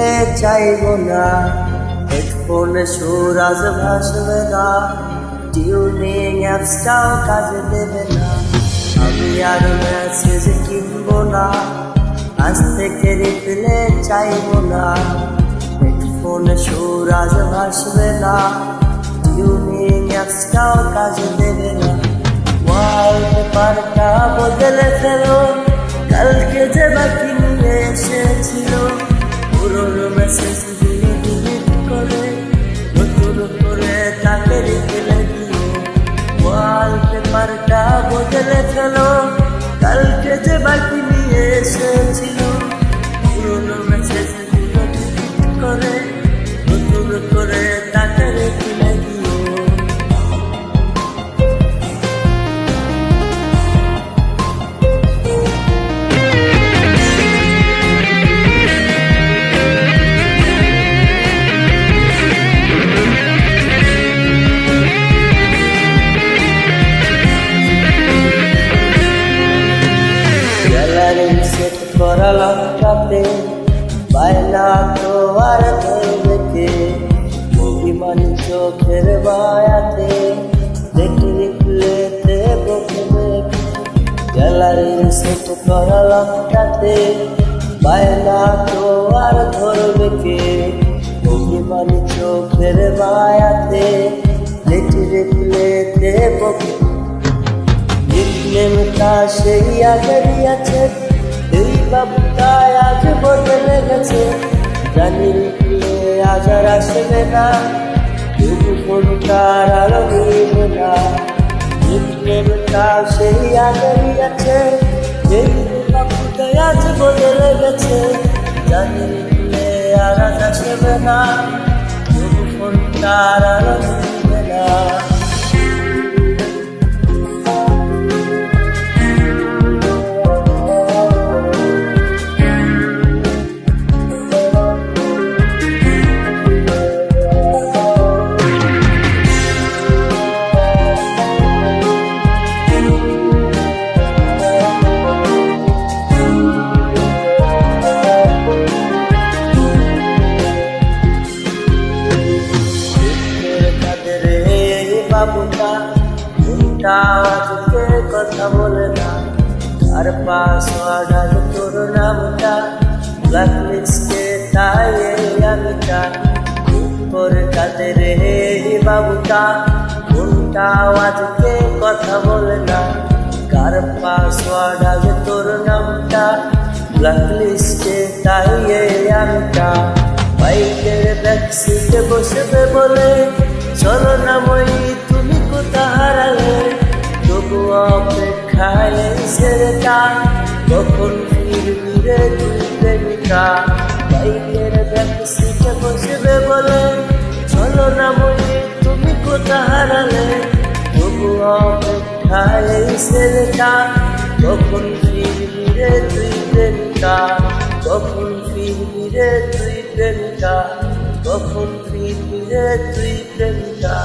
Replay চাইব না, হেডফোনে সুর আজ ভাসবে না, টিউনিং অ্যাপসটাও কাজে দেবে না। আমি আর মেসেজ কিনবো না, আজ থেকে রিপ্লে চাইব না, হেডফোনে সুর আজ ভাসবে না, টিউনিং অ্যাপসটাও কাজে দেবে না। ওয়ালপেপারটা বদলে ফেলো, কালকে যে বাকি নিয়ে এসেছিল, পুরোনো মেসেজ ডিলিট করে নতুন করে তাকে রিপ্লে দিও। ওয়ালপেপারটা বদলে ফেলো, কালকে যে বাকি নিয়ে এসেছিল, পুরোনো মেসেজ ডিলিট করে নতুন করে তাকে রিপ্লে দিও। সেট করা লঙ্কাতে বায়না তো আর ধরবে কে, অভিমানী চোখের বায়াতে দেখে রিপ্লেতে বকবে। গ্যালারির সেট করা লঙ্কাতে বায়না তো আর ধরবে কে, অভিমানী চোখের বায়াতে দেখে রিপ্লেতে বকবে। নিকনেমটা সেই আগেরই আছে, এই বাবুটা আজ বদলে গেছে, জানি রিপ্লে আজ আর আসবে না, তবু ফোনটার আলো নিবে না। নিকনেমটা সেই আগেরই আছে, এই বাবুটা আজ বদলে গেছে, জানি রিপ্লে আর আজ আসবে না, তবু ফোনটার আলো নিবে না। বাবুটা ফোনটা আজকে কথা বলে না, আর পাসওয়ার্ড আজ তোর নামটা, ব্ল্যাক লিস্টে তাই আমিটা। করে কাদের রে বাবুটা ফোনটা আজকে কথা বলে না, কার পাসওয়ার্ড আজ তোর নামটা, ব্ল্যাক লিস্টে তাই আমিটা। বাইকের ব্যাক সিটে বসবে বলে চলো না মই তুমি কোথা হারালে, তবু অপেক্ষায় ছেলেটা কখন ফিরবি রে তুই প্রেমিকা। বাইকের ব্যাক সিটে বসবে বলে চলো না মই তুমি কোথা হারালে, তবু অপেক্ষায় ছেলেটা কখন ফিরবি রে তুই প্রেমিকা, কখন ফিরবি রে তুই প্রেমিকা, কখন ফিরবি রে তুই প্রেমিকা।